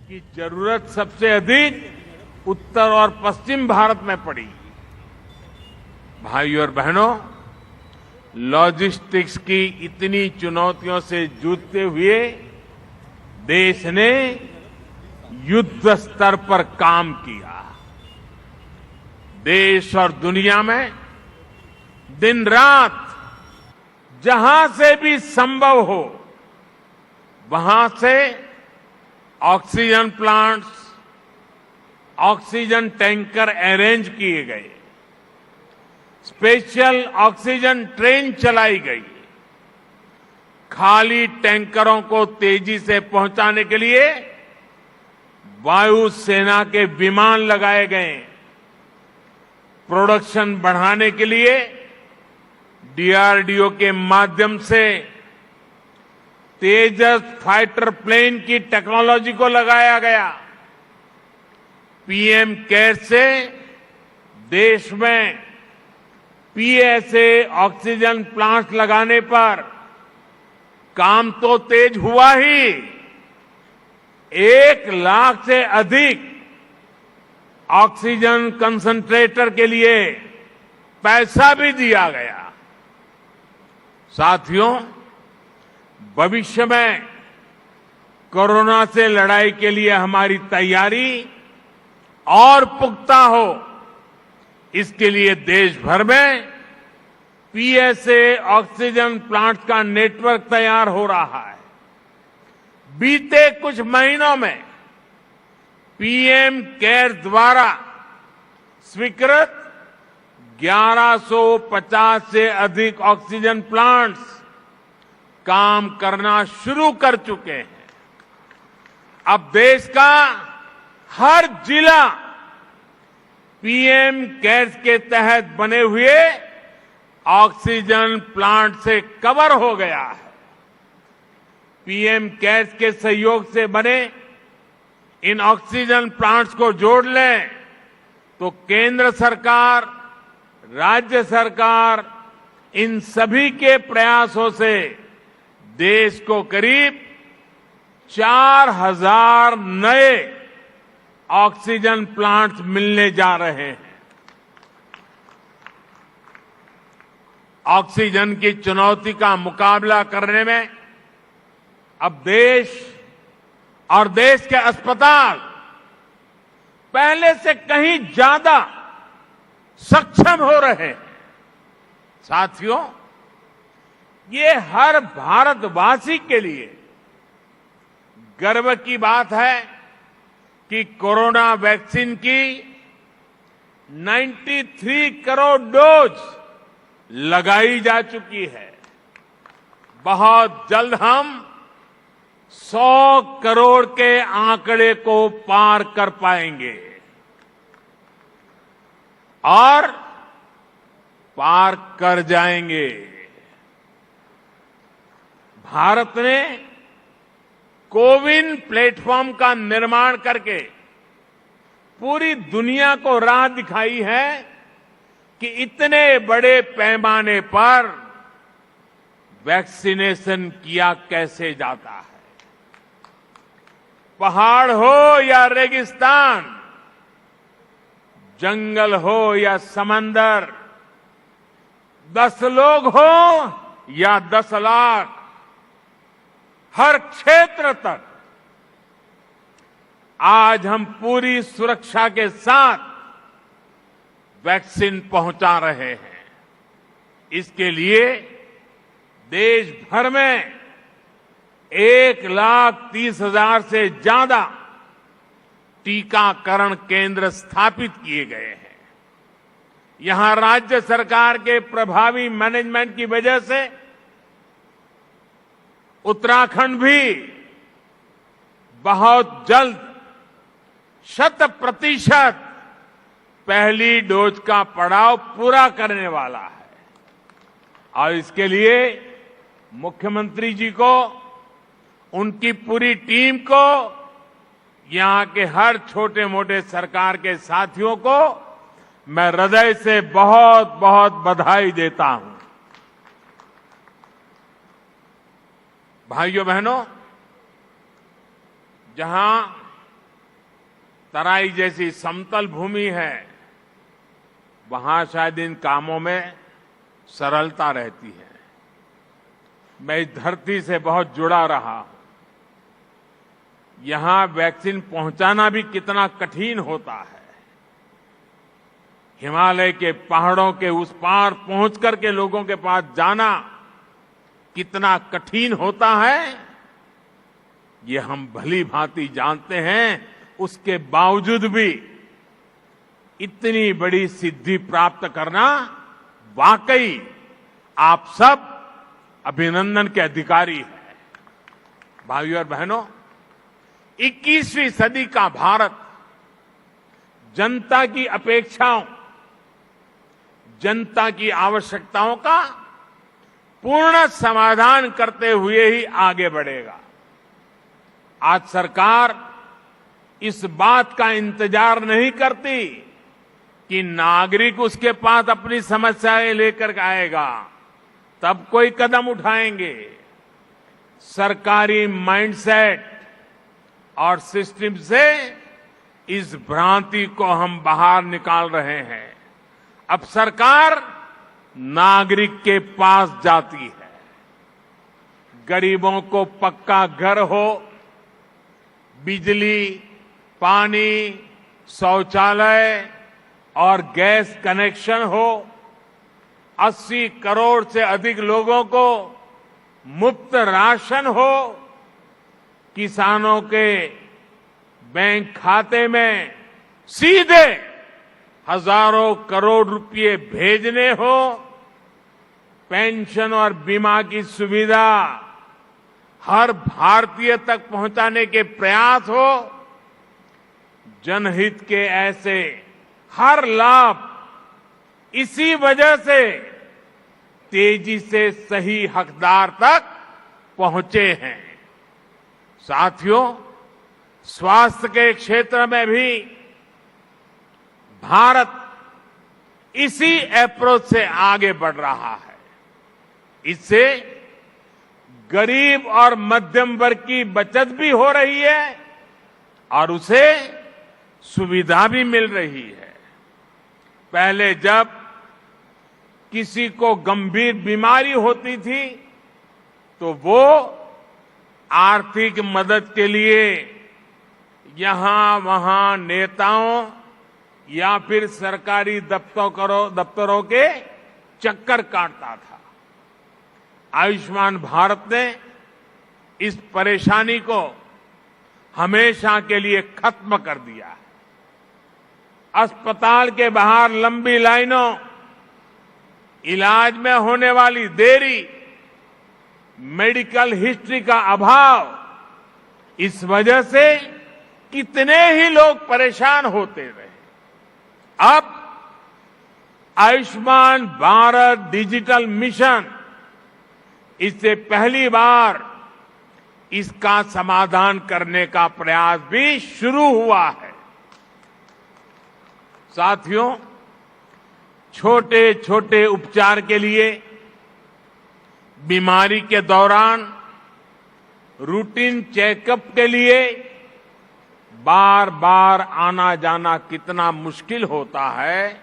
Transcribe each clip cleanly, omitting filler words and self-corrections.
की जरूरत सबसे अधिक उत्तर और पश्चिम भारत में पड़ी। भाइयों और बहनों, लॉजिस्टिक्स की इतनी चुनौतियों से जूझते हुए देश ने युद्ध स्तर पर काम किया। देश और दुनिया में दिन रात जहां से भी संभव हो वहां से oxygen plants, oxygen tanker arrange किए गए, स्पेशल ऑक्सीजन ट्रेन चलाई गई, खाली टैंकरों को तेजी से पहुंचाने के लिए वायुसेना के विमान लगाए गए, प्रोडक्शन बढ़ाने के लिए डीआरडीओ के माध्यम से तेजस फाइटर प्लेन की टेक्नोलॉजी को लगाया गया। पीएम केयर्स से देश में पीएसए ऑक्सीजन प्लांट लगाने पर काम तो तेज हुआ ही, 1 लाख से अधिक ऑक्सीजन कंसंट्रेटर के लिए पैसा भी दिया गया। साथियों, भविष्य में कोरोना से लड़ाई के लिए हमारी तैयारी और पुख्ता हो, इसके लिए देश भर में पीएसए ऑक्सीजन प्लांट का नेटवर्क तैयार हो रहा है। बीते कुछ महीनों में पीएम केयर्स द्वारा स्वीकृत 1150 से अधिक ऑक्सीजन प्लांट्स काम करना शुरू कर चुके हैं। अब देश का हर जिला पीएम केयर्स के तहत बने हुए ऑक्सीजन प्लांट से कवर हो गया है। पीएम केयर्स के सहयोग से बने इन ऑक्सीजन प्लांट्स को जोड़ लें तो केंद्र सरकार, राज्य सरकार, इन सभी के प्रयासों से देश को करीब 4000 नए ऑक्सीजन प्लांट्स मिलने जा रहे हैं। ऑक्सीजन की चुनौती का मुकाबला करने में अब देश और देश के अस्पताल पहले से कहीं ज्यादा सक्षम हो रहे हैं। साथियों, ये हर भारतवासी के लिए गर्व की बात है कि कोरोना वैक्सीन की 93 करोड़ डोज लगाई जा चुकी है। बहुत जल्द हम 100 करोड़ के आंकड़े को पार कर पाएंगे और पार कर जाएंगे। भारत ने कोविन प्लेटफॉर्म का निर्माण करके पूरी दुनिया को राह दिखाई है कि इतने बड़े पैमाने पर वैक्सीनेशन किया कैसे जाता है। पहाड़ हो या रेगिस्तान, जंगल हो या समंदर, 10 लोग हो या 10 लाख, हर क्षेत्र तक आज हम पूरी सुरक्षा के साथ वैक्सीन पहुंचा रहे हैं। इसके लिए देश भर में 1,30,000 से ज्यादा टीकाकरण केंद्र स्थापित किए गए हैं। यहां राज्य सरकार के प्रभावी मैनेजमेंट की वजह से उत्तराखंड भी बहुत जल्द 100% पहली डोज का पड़ाव पूरा करने वाला है और इसके लिए मुख्यमंत्री जी को, उनकी पूरी टीम को, यहां के हर छोटे मोटे सरकार के साथियों को मैं हृदय से बहुत बहुत बधाई देता हूं। भाइयों बहनों, जहां तराई जैसी समतल भूमि है, वहां शायद इन कामों में सरलता रहती है। मैं इस धरती से बहुत जुड़ा रहा हूं। यहां वैक्सीन पहुंचाना भी कितना कठिन होता है। हिमालय के पहाड़ों के उस पार पहुंच करके लोगों के पास जाना कितना कठिन होता है, ये हम भली भांति जानते हैं। उसके बावजूद भी इतनी बड़ी सिद्धि प्राप्त करना वाकई आप सब अभिनंदन के अधिकारी हैं। भाइयों और बहनों, 21वीं सदी का भारत जनता की अपेक्षाओं, जनता की आवश्यकताओं का पूर्ण समाधान करते हुए ही आगे बढ़ेगा। आज सरकार इस बात का इंतजार नहीं करती कि नागरिक उसके पास अपनी समस्याएं लेकर आएगा तब कोई कदम उठाएंगे। सरकारी माइंडसेट और सिस्टम से इस भ्रांति को हम बाहर निकाल रहे हैं। अब सरकार नागरिक के पास जाती है। गरीबों को पक्का घर हो, बिजली, पानी, शौचालय और गैस कनेक्शन हो, 80 करोड़ से अधिक लोगों को मुफ्त राशन हो, किसानों के बैंक खाते में सीधे हजारों करोड़ रुपए भेजने हो, पेंशन और बीमा की सुविधा हर भारतीय तक पहुंचाने के प्रयास हो, जनहित के ऐसे हर लाभ इसी वजह से तेजी से सही हकदार तक पहुंचे हैं। साथियों, स्वास्थ्य के क्षेत्र में भी भारत इसी अप्रोच से आगे बढ़ रहा है। इससे गरीब और मध्यम वर्ग की बचत भी हो रही है और उसे सुविधा भी मिल रही है। पहले जब किसी को गंभीर बीमारी होती थी तो वो आर्थिक मदद के लिए यहां वहां नेताओं या फिर सरकारी दफ्तरों के चक्कर काटता था। आयुष्मान भारत ने इस परेशानी को हमेशा के लिए खत्म कर दिया है। अस्पताल के बाहर लंबी लाइनों, इलाज में होने वाली देरी, मेडिकल हिस्ट्री का अभाव, इस वजह से कितने ही लोग परेशान होते रहे। अब आयुष्मान भारत डिजिटल मिशन, इससे पहली बार इसका समाधान करने का प्रयास भी शुरू हुआ है। साथियों, छोटे छोटे उपचार के लिए बीमारी के दौरान रूटीन चेकअप के लिए बार बार आना जाना कितना मुश्किल होता है,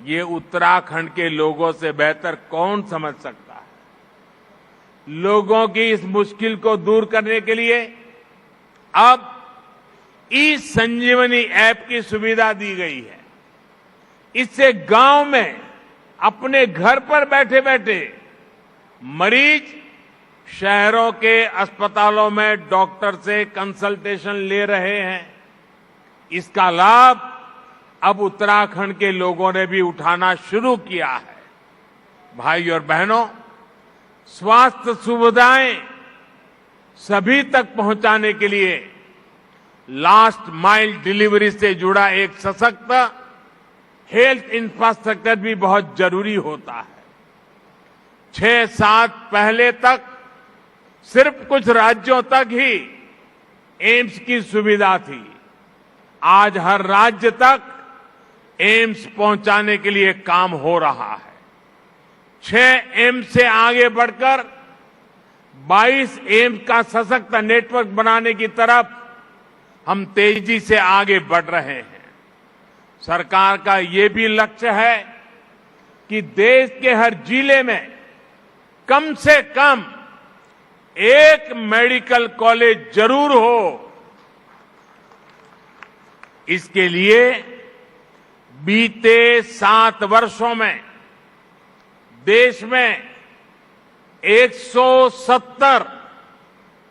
ये उत्तराखंड के लोगों से बेहतर कौन समझ सकता है। लोगों की इस मुश्किल को दूर करने के लिए अब ई संजीवनी ऐप की सुविधा दी गई है। इससे गांव में अपने घर पर बैठे बैठे मरीज शहरों के अस्पतालों में डॉक्टर से कंसल्टेशन ले रहे हैं। इसका लाभ अब उत्तराखंड के लोगों ने भी उठाना शुरू किया है। भाई और बहनों, स्वास्थ्य सुविधाएं सभी तक पहुंचाने के लिए लास्ट माइल डिलीवरी से जुड़ा एक सशक्त हेल्थ इंफ्रास्ट्रक्चर भी बहुत जरूरी होता है। 6-7 पहले तक सिर्फ कुछ राज्यों तक ही एम्स की सुविधा थी। आज हर राज्य तक एम्स पहुंचाने के लिए काम हो रहा है। 6 एम्स से आगे बढ़कर 22 एम्स का सशक्त नेटवर्क बनाने की तरफ हम तेजी से आगे बढ़ रहे हैं। सरकार का ये भी लक्ष्य है कि देश के हर जिले में कम से कम एक मेडिकल कॉलेज जरूर हो। इसके लिए बीते 7 वर्षों में देश में 170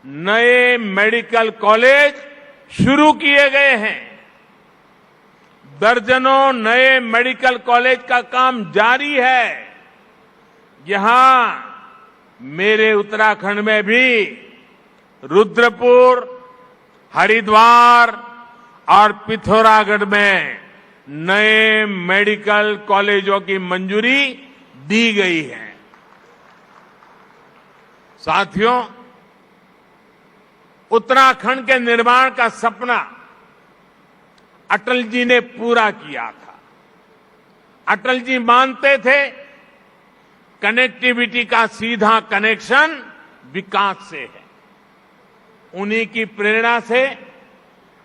नए मेडिकल कॉलेज शुरू किए गए हैं। दर्जनों नए मेडिकल कॉलेज का काम जारी है। यहां मेरे उत्तराखंड में भी रुद्रपुर, हरिद्वार और पिथौरागढ़ में नए मेडिकल कॉलेजों की मंजूरी दी गई है। साथियों, उत्तराखंड के निर्माण का सपना अटल जी ने पूरा किया था। अटल जी मानते थे कनेक्टिविटी का सीधा कनेक्शन विकास से है। उन्हीं की प्रेरणा से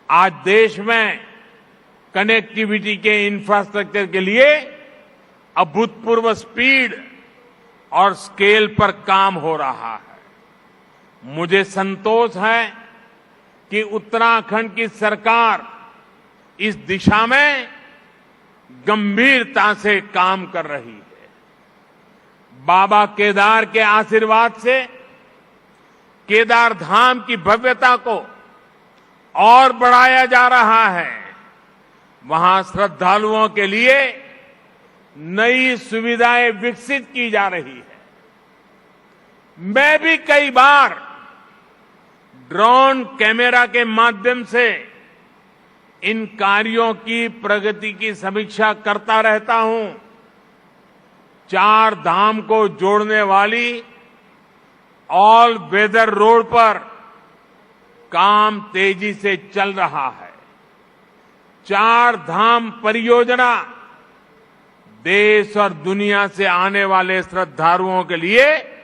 आज देश में कनेक्टिविटी के इंफ्रास्ट्रक्चर के लिए अभूतपूर्व स्पीड और स्केल पर काम हो रहा है। मुझे संतोष है कि उत्तराखंड की सरकार इस दिशा में गंभीरता से काम कर रही है। बाबा केदार के आशीर्वाद से केदार धाम की भव्यता को और बढ़ाया जा रहा है। वहां श्रद्धालुओं के लिए नई सुविधाएं विकसित की जा रही है। मैं भी कई बार ड्रोन कैमरा के माध्यम से इन कार्यों की प्रगति की समीक्षा करता रहता हूं। 4 धाम को जोड़ने वाली ऑल वेदर रोड पर काम तेजी से चल रहा है। 4 धाम परियोजना देश और दुनिया से आने वाले श्रद्धालुओं के लिए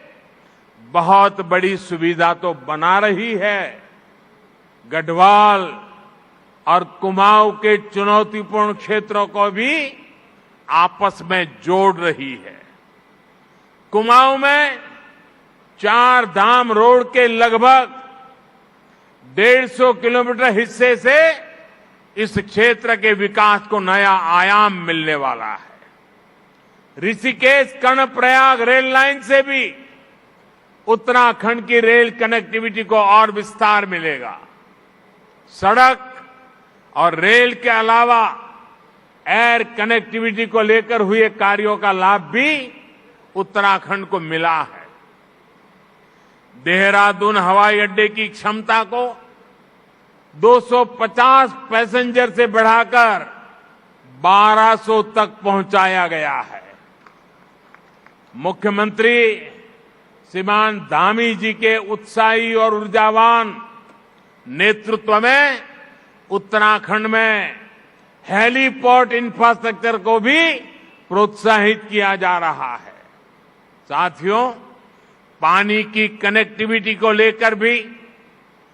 बहुत बड़ी सुविधा तो बना रही है। गढ़वाल और कुमाऊं के चुनौतीपूर्ण क्षेत्रों को भी आपस में जोड़ रही है। कुमाऊं में 4 धाम रोड के लगभग 150 किलोमीटर हिस्से से इस क्षेत्र के विकास को नया आयाम मिलने वाला है। ऋषिकेश कर्णप्रयाग रेल लाइन से भी उत्तराखंड की रेल कनेक्टिविटी को और विस्तार मिलेगा। सड़क और रेल के अलावा एयर कनेक्टिविटी को लेकर हुए कार्यों का लाभ भी उत्तराखंड को मिला है। देहरादून हवाई अड्डे की क्षमता को 250 पैसेंजर से बढ़ाकर 1200 तक पहुंचाया गया है। मुख्यमंत्री श्रीमान धामी जी के उत्साही और ऊर्जावान नेतृत्व में उत्तराखंड में हेलीपोर्ट इंफ्रास्ट्रक्चर को भी प्रोत्साहित किया जा रहा है। साथियों, पानी की कनेक्टिविटी को लेकर भी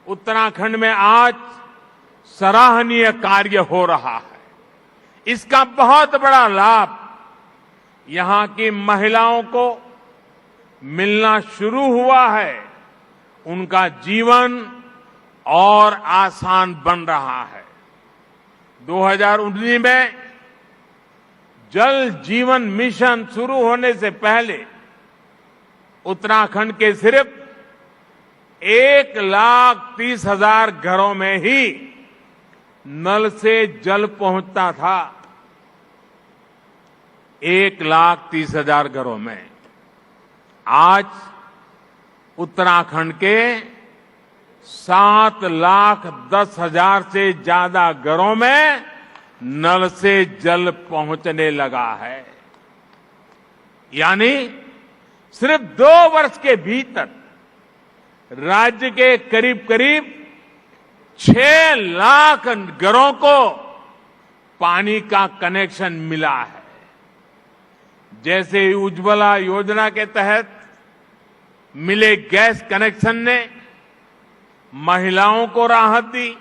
उत्तराखंड में आज सराहनीय कार्य हो रहा है। इसका बहुत बड़ा लाभ यहां की महिलाओं को मिलना शुरू हुआ है। उनका जीवन और आसान बन रहा है। 2019 में जल जीवन मिशन शुरू होने से पहले उत्तराखंड के सिर्फ 1,30,000 घरों में ही नल से जल पहुंचता था। 1,30,000 घरों में। आज उत्तराखंड के 7,10,000 से ज्यादा घरों में नल से जल पहुंचने लगा है। यानी सिर्फ 2 वर्ष के भीतर राज्य के करीब करीब 6 लाख घरों को पानी का कनेक्शन मिला है। जैसे उज्ज्वला योजना के तहत मिले गैस कनेक्शन ने महिलाओं को राहत दी,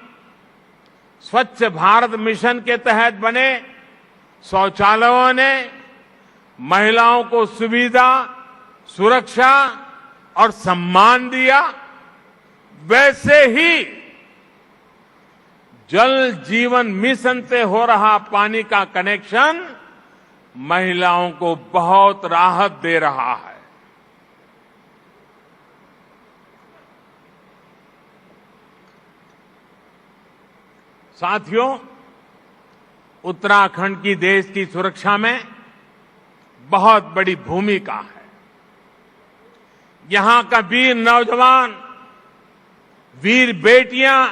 स्वच्छ भारत मिशन के तहत बने शौचालयों ने महिलाओं को सुविधा, सुरक्षा और सम्मान दिया, वैसे ही जल जीवन मिशन से हो रहा पानी का कनेक्शन महिलाओं को बहुत राहत दे रहा है। साथियों, उत्तराखंड की देश की सुरक्षा में बहुत बड़ी भूमिका है। यहां का वीर नौजवान, वीर बेटियां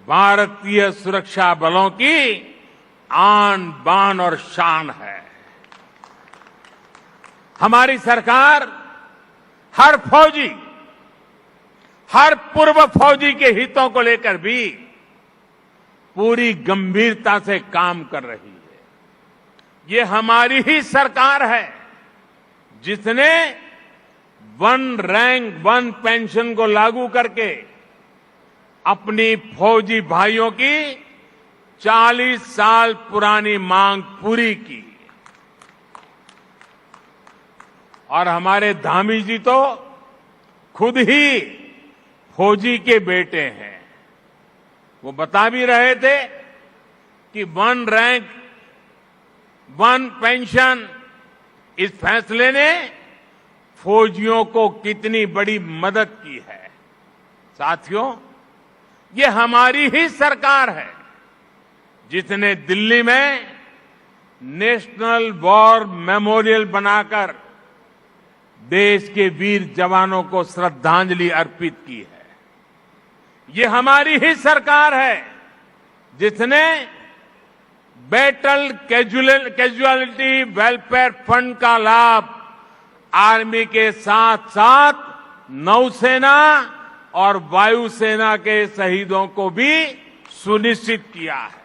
भारतीय सुरक्षा बलों की आन बान और शान है। हमारी सरकार हर फौजी, हर पूर्व फौजी के हितों को लेकर भी पूरी गंभीरता से काम कर रही है। ये हमारी ही सरकार है जिसने वन रैंक वन पेंशन को लागू करके अपनी फौजी भाइयों की 40 साल पुरानी मांग पूरी की। और हमारे धामी जी तो खुद ही फौजी के बेटे हैं। वो बता भी रहे थे कि वन रैंक वन पेंशन, इस फैसले ने फौजियों को कितनी बड़ी मदद की है। साथियों, ये हमारी ही सरकार है जिसने दिल्ली में नेशनल वॉर मेमोरियल बनाकर देश के वीर जवानों को श्रद्धांजलि अर्पित की है। ये हमारी ही सरकार है जिसने बैटल कैजुअलिटी वेलफेयर फंड का लाभ आर्मी के साथ साथ नौसेना और वायुसेना के शहीदों को भी सुनिश्चित किया है।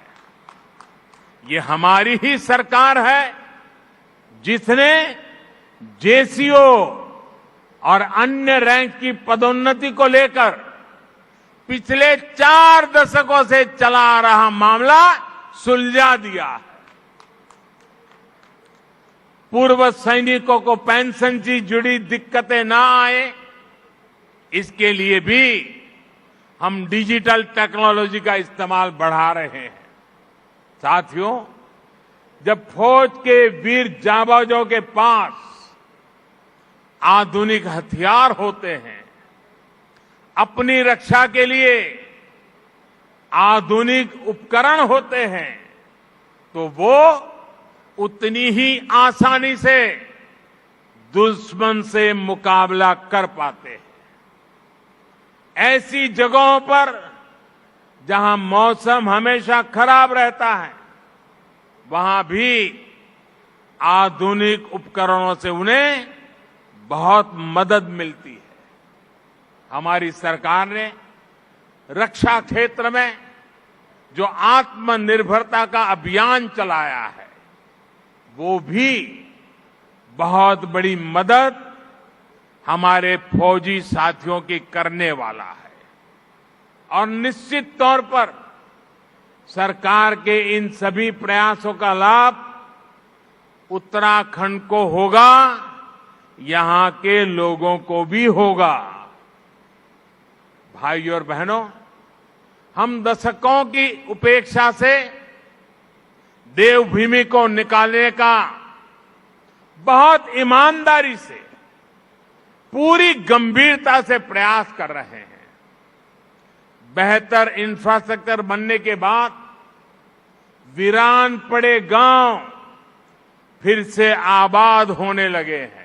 ये हमारी ही सरकार है जिसने जेसीओ और अन्य रैंक की पदोन्नति को लेकर पिछले 4 दशकों से चला आ रहा मामला सुलझा दिया है। पूर्व सैनिकों को पेंशन से जुड़ी दिक्कतें ना आए, इसके लिए भी हम डिजिटल टेक्नोलॉजी का इस्तेमाल बढ़ा रहे हैं। साथियों, जब फौज के वीर जांबाजों के पास आधुनिक हथियार होते हैं, अपनी रक्षा के लिए आधुनिक उपकरण होते हैं, तो वो उतनी ही आसानी से दुश्मन से मुकाबला कर पाते हैं। ऐसी जगहों पर जहां मौसम हमेशा खराब रहता है, वहां भी आधुनिक उपकरणों से उन्हें बहुत मदद मिलती है। हमारी सरकार ने रक्षा क्षेत्र में जो आत्मनिर्भरता का अभियान चलाया है, वो भी बहुत बड़ी मदद हमारे फौजी साथियों की करने वाला है। और निश्चित तौर पर सरकार के इन सभी प्रयासों का लाभ उत्तराखंड को होगा, यहां के लोगों को भी होगा। भाइयों और बहनों, हम दशकों की उपेक्षा से देवभूमि को निकालने का बहुत ईमानदारी से, पूरी गंभीरता से प्रयास कर रहे हैं। बेहतर इंफ्रास्ट्रक्चर बनने के बाद वीरान पड़े गांव फिर से आबाद होने लगे हैं।